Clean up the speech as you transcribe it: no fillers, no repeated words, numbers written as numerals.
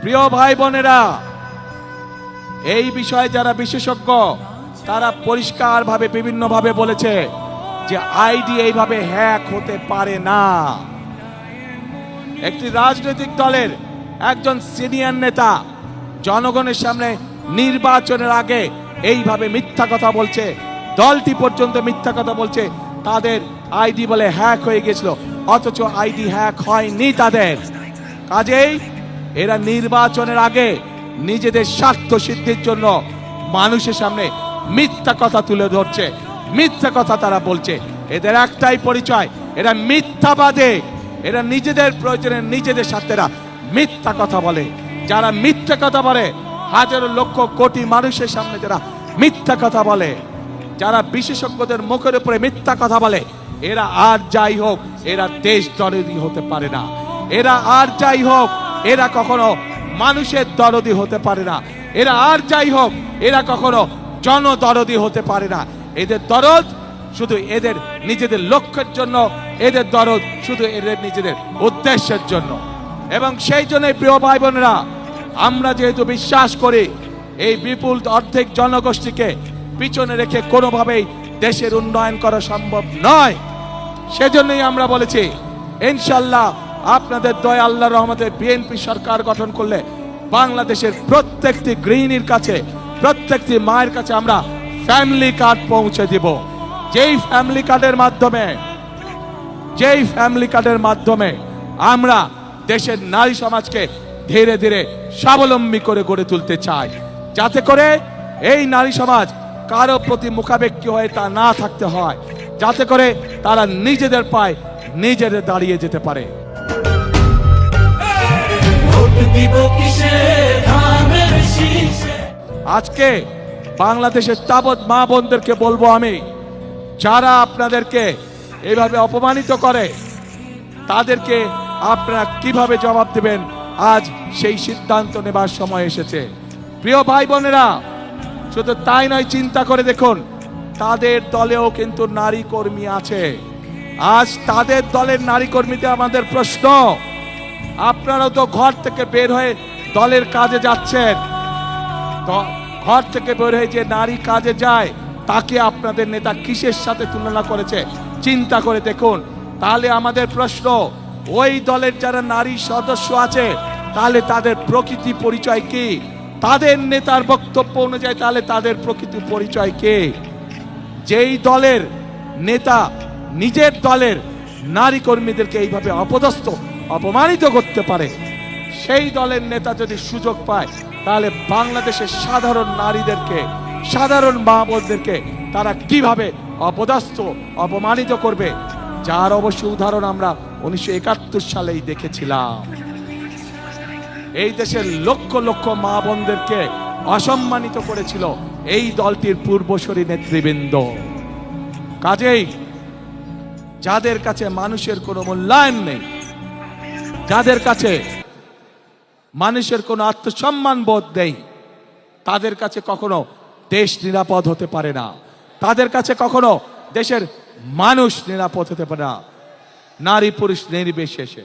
প্রিয় ভাই বোনেরা, এই বিষয়ে যারা বিশেষজ্ঞ তারা পরিষ্কারভাবে বিভিন্নভাবে বলেছে যে আইডি এইভাবে হ্যাক হতে পারে না। একটি রাজনৈতিক দলের একজন সিনিয়র নেতা জনগণের সামনে নির্বাচনের আগে এইভাবে মিথ্যা কথা বলছে, দলটি পর্যন্ত মিথ্যা কথা বলছে তাদের আইডি বলে হ্যাক হয়ে গেছিল, অথচ আইডি হ্যাক হয়নি তাদের। কাজেই এরা নির্বাচনের আগে নিজেদের স্বার্থ সিদ্ধির জন্য মানুষের সামনে মিথ্যা কথা তুলে ধরছে, মিথ্যা কথা তারা বলছে। এদের একটাই পরিচয়, এরা মিথ্যাবাদী। এরা নিজেদের প্রয়োজনে নিজেদের স্বার্থেরা মিথ্যা কথা বলে। যারা মিথ্যা কথা বলে, হাজারো লক্ষ কোটি মানুষের সামনে যারা মিথ্যা কথা বলে, যারা বিশেষজ্ঞদের মুখের উপরে মিথ্যা কথা বলে, এরা আর যাই হোক এরা দেশ দরদি হতে পারে না। এরা আর যাই হোক এরা কখনো মানুষের দরদি হতে পারে না। এরা আর যাই হোক এরা কখনো জনদরদি হতে পারে না। এদের দরদ শুধু এদের নিজেদের লক্ষ্যের জন্য, এদের দরদ শুধু এদের নিজেদের উদ্দেশ্যের জন্য। এবং সেই জন্যই প্রিয় ভাই বোনেরা, আমরা যেহেতু বিশ্বাস করি এই বিপুল অর্ধেক জনগোষ্ঠীকে পিছনে রেখে কোনোভাবেই দেশের উন্নয়ন করা সম্ভব নয়, সেজন্যই আমরা বলেছি ইনশাল্লাহ আপনাদের দয়া আল্লাহর রহমতে বিএনপি সরকার গঠন করলে বাংলাদেশের প্রত্যেকটি গৃহিণীর কাছে, প্রত্যেকটি মায়ের কাছে আমরা ফ্যামিলি কার্ড পৌঁছে দিব। যেই ফ্যামিলি কার্ডের মাধ্যমে আমরা দেশের নারী সমাজকে ধীরে ধীরে স্বাবলম্বী করে গড়ে তুলতে চাই, যাতে করে এই নারী সমাজ কারো প্রতি মুখাপেক্ষী হয়ে তা না থাকতে হয়, যাতে করে তারা নিজেদের পায়ে নিজেদের দাঁড়িয়ে যেতে পারে। আজকে বাংলাদেশের তাবৎ মা বোনদেরকে বলবো আমি, যারা আপনাদেরকে এইভাবে অপমানিত করে তাদেরকে আপনারা কিভাবে জবাব দেবেন, আজ সেই সিদ্ধান্ত নেবার সময় এসেছে। প্রিয় ভাই বোনেরা, শুধু তাই নয়, চিন্তা করে দেখুন তাদের দলেও কিন্তু নারী কর্মী আছে। আজ তাদের দলের নারী কর্মীতে আমাদের প্রশ্ন, আপনারাও তো ঘর থেকে বের হয়ে দলের কাজে যাচ্ছেন, ঘর থেকে বের হয়ে যে নারী কাজে যায় তাকে আপনাদের নেতা কিসের সাথে তুলনা করেছে চিন্তা করে দেখুন। তাহলে আমাদের প্রশ্ন, ওই দলের যারা নারী সদস্য আছে তাহলে তাদের প্রকৃতি পরিচয় কি? তাদের নেতার বক্তব্য অনুযায়ী তাহলে তাদের প্রকৃতি পরিচয় কি? যেই দলের নেতা নিজের দলের নারী কর্মীদেরকে এইভাবে অপদস্থ অপমানিত করতে পারে, সেই দলের নেতা যদি সুযোগ পায় তাহলে বাংলাদেশের সাধারণ নারীদেরকে, সাধারণ মা বোনদেরকে তারা কিভাবে অপদস্থ অপমানিত করবে, যার অবশ্য উদাহরণ আমরা 1971 সালেই দেখেছিলাম। এই দেশের লক্ষ লক্ষ মা বোনদেরকে অসম্মানিত করেছিল এই দলটির পূর্বসূরি নেতৃবৃন্দ। কাজেই যাদের কাছে মানুষের কোনো মূল্যায়ন নেই, যাদের কাছে মানুষের কোনো আত্মসম্মান বোধ নেই, তাদের কাছে কখনো দেশ নিরাপদ হতে পারে না, তাদের কাছে কখনো দেশের মানুষ নিরাপদ হতে পারে না, নারী পুরুষ নির্বিশেষে।